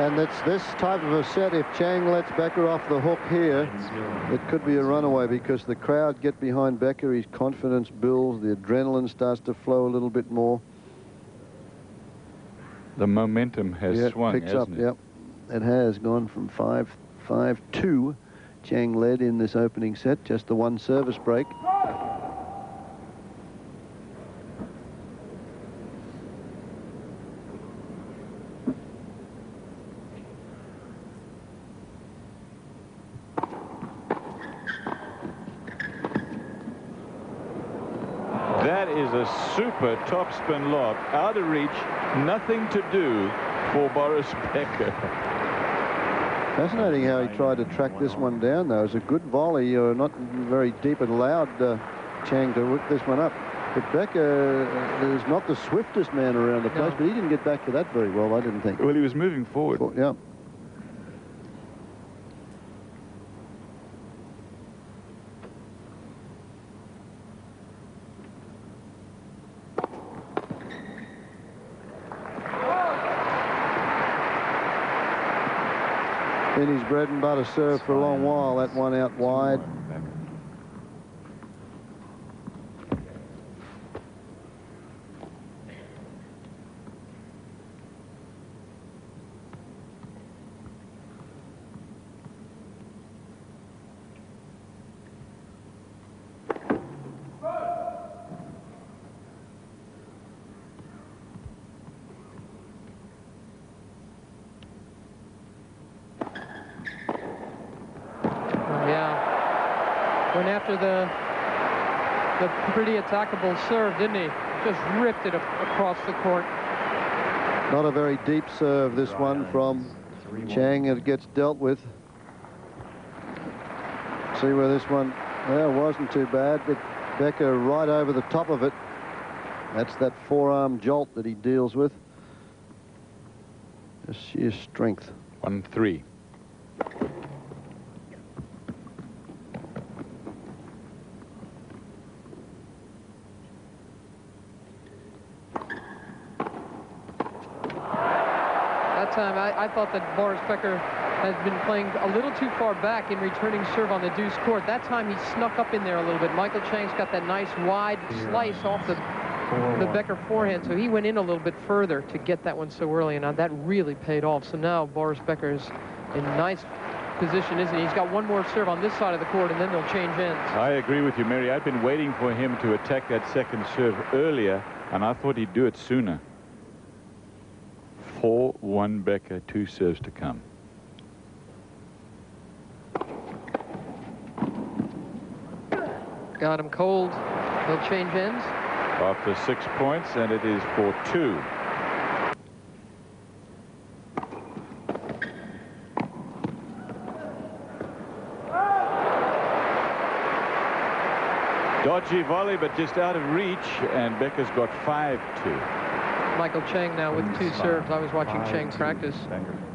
And it's this type of a set. If Chang lets Becker off the hook here, it could be a runaway because the crowd get behind Becker. His confidence builds. The adrenaline starts to flow a little bit more. The momentum has swung, picks up, hasn't it? Yep. It has gone from 5-5-2. Chang led in this opening set, just the one service break. That is a super topspin lob. Out of reach, nothing to do for Boris Becker. Fascinating how he tried to track this one down, though. It was a good volley, not very deep, and allowed Chang to whip this one up. But Becker is not the swiftest man around the place, but he didn't get back to that very well, I didn't think. Well, he was moving forward. Yeah. In his bread and butter serve for a long while. That one out wide. Went after the pretty attackable serve, didn't he? Just ripped it across the court. Not a very deep serve, this one from Chang. It gets dealt with. See where this one, well, wasn't too bad, but Becker right over the top of it. That's that forearm jolt that he deals with. Just sheer strength. 1-3. Time, I thought that Boris Becker has been playing a little too far back in returning serve on the deuce court. That time he snuck up in there a little bit. Michael Chang's got that nice wide slice off the Becker forehand, so he went in a little bit further to get that one so early, and that really paid off. So now Boris Becker is in nice position, isn't he? He's got one more serve on this side of the court, and then they'll change ends. I agree with you, Mary. I've been waiting for him to attack that second serve earlier, and I thought he'd do it sooner. 4-1 Becker, 2 serves to come. Got him cold. He'll change ends. After 6 points, and it is 4-2. Dodgy volley, but just out of reach, and Becker's got 5-2. Michael Chang now with 2 serves. I was watching Chang practice,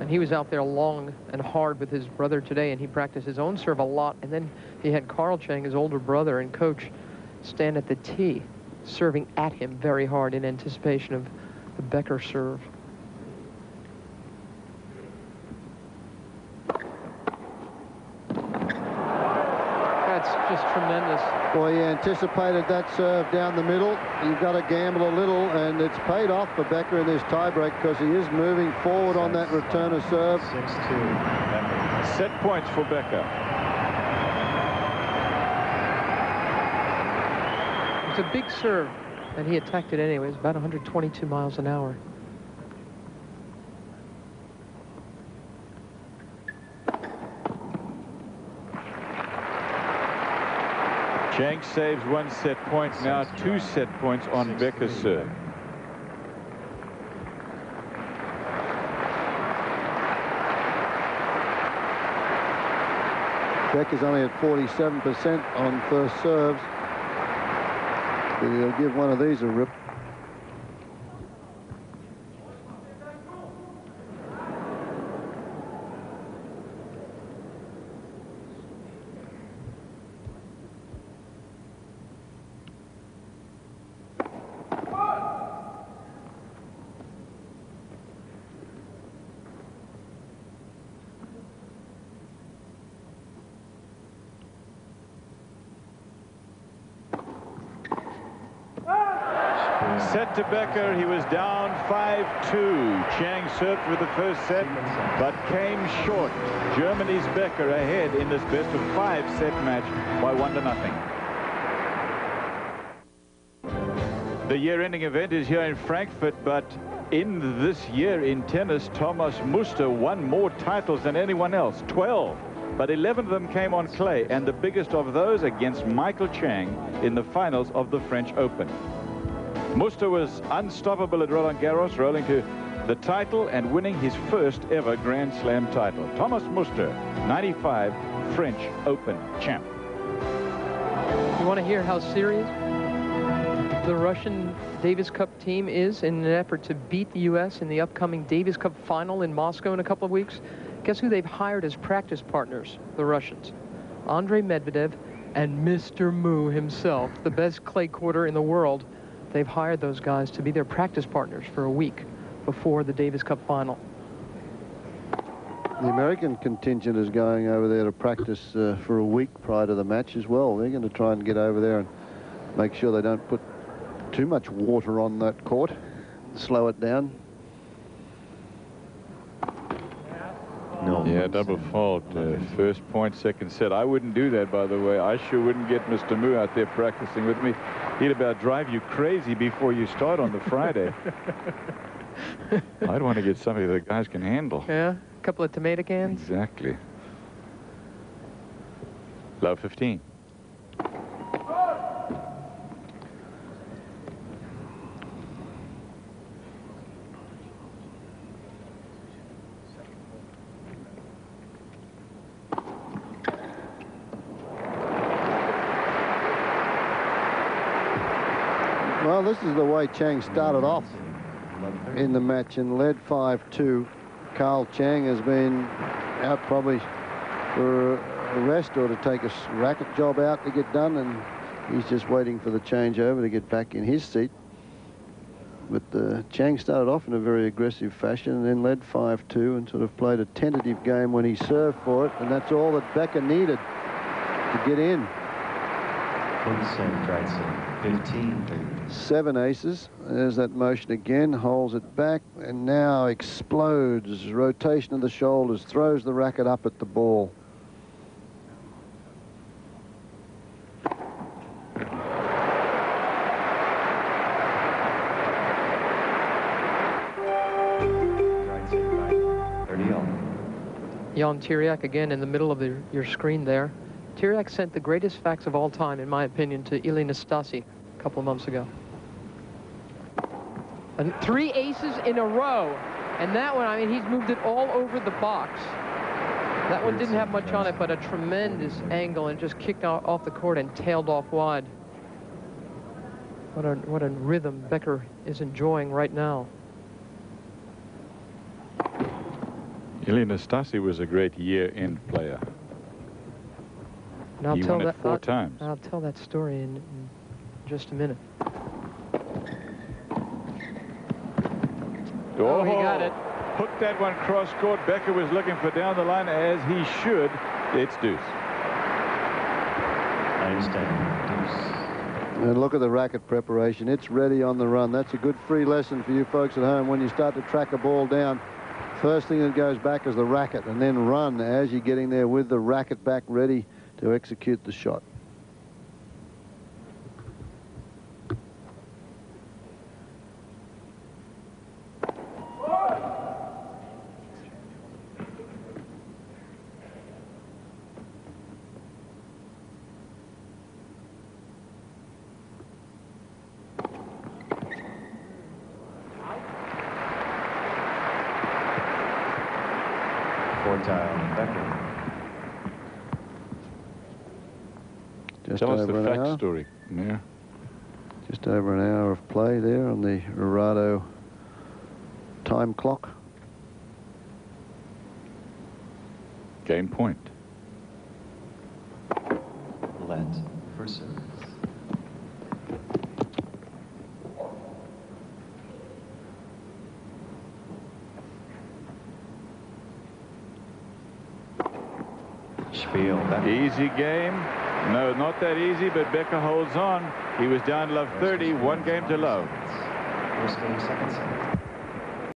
and he was out there long and hard with his brother today, and he practiced his own serve a lot. And then he had Carl Chang, his older brother and coach, stand at the tee, serving at him very hard in anticipation of the Becker serve. That's just tremendous. Boy, he anticipated that serve down the middle. You've got to gamble a little, and it's paid off for Becker in this tiebreak because he is moving forward on that return of serve. 6-2. Set points for Becker. It's a big serve, and he attacked it anyways, about 122 miles an hour. Chang saves 1 set point, now 2 set points on Becker's serve. Becker's only at 47% on first serves. But he'll give one of these a rip. set to Becker. He was down 5-2. Chang served for the first set, but came short. Germany's Becker ahead in this best-of-5 set match by 1-0. The year-ending event is here in Frankfurt, but in this year in tennis, Thomas Muster won more titles than anyone else, 12. But 11 of them came on clay, and the biggest of those against Michael Chang in the finals of the French Open. Muster was unstoppable at Roland Garros, rolling to the title and winning his first ever Grand Slam title. Thomas Muster, 95 French Open champ. You want to hear how serious the Russian Davis Cup team is in an effort to beat the U.S. in the upcoming Davis Cup final in Moscow in a couple of weeks? Guess who they've hired as practice partners, the Russians? Andrei Medvedev and Mr. Mu himself, the best clay courter in the world. They've hired those guys to be their practice partners for a week before the Davis Cup final. The American contingent is going over there to practice for a week prior to the match as well. They're going to try and get over there and make sure they don't put too much water on that court, slow it down. No. Yeah, double fault. First point, second set. I wouldn't do that, by the way. I sure wouldn't get Mr. Mu out there practicing with me. He'd about drive you crazy before you start on the Friday. I'd want to get somebody the guys can handle. Yeah, a couple of tomato cans. Exactly. Love 15. Well, this is the way Chang started off in the match and led 5-2. Carl Chang has been out probably for a rest or to take a racket job out to get done, and he's just waiting for the changeover to get back in his seat. But Chang started off in a very aggressive fashion and then led 5-2 and sort of played a tentative game when he served for it, and that's all that Becker needed to get in. 7 aces. There's that motion again, holds it back, and now explodes. Rotation of the shoulders, throws the racket up at the ball. Jan Tiriac again in the middle of your screen there. Tiriac sent the greatest fax of all time, in my opinion, to Ilie Nastase a couple of months ago. And 3 aces in a row. And that one, I mean, he's moved it all over the box. That one didn't have much on it, but a tremendous angle, and just kicked out off the court and tailed off wide. What a rhythm Becker is enjoying right now. Ilie Nastase was a great year-end player. And I'll tell that 4 times. I'll tell that story in just a minute. Oh, he got it. Hooked that one cross court. Becker was looking for down the line, as he should. It's deuce. I understand. And look at the racket preparation. It's ready on the run. That's a good free lesson for you folks at home. When you start to track a ball down, first thing that goes back is the racket, and then run as you're getting there with the racket back ready to execute the shot. Just Tell us over the an fact hour. story. Yeah. Just over an hour of play there on the Rado time clock. Game point. Let for service. Spiel. Easy game. No, not that easy, but Becker holds on. He was down love 30, 1 game to love. First game, second set.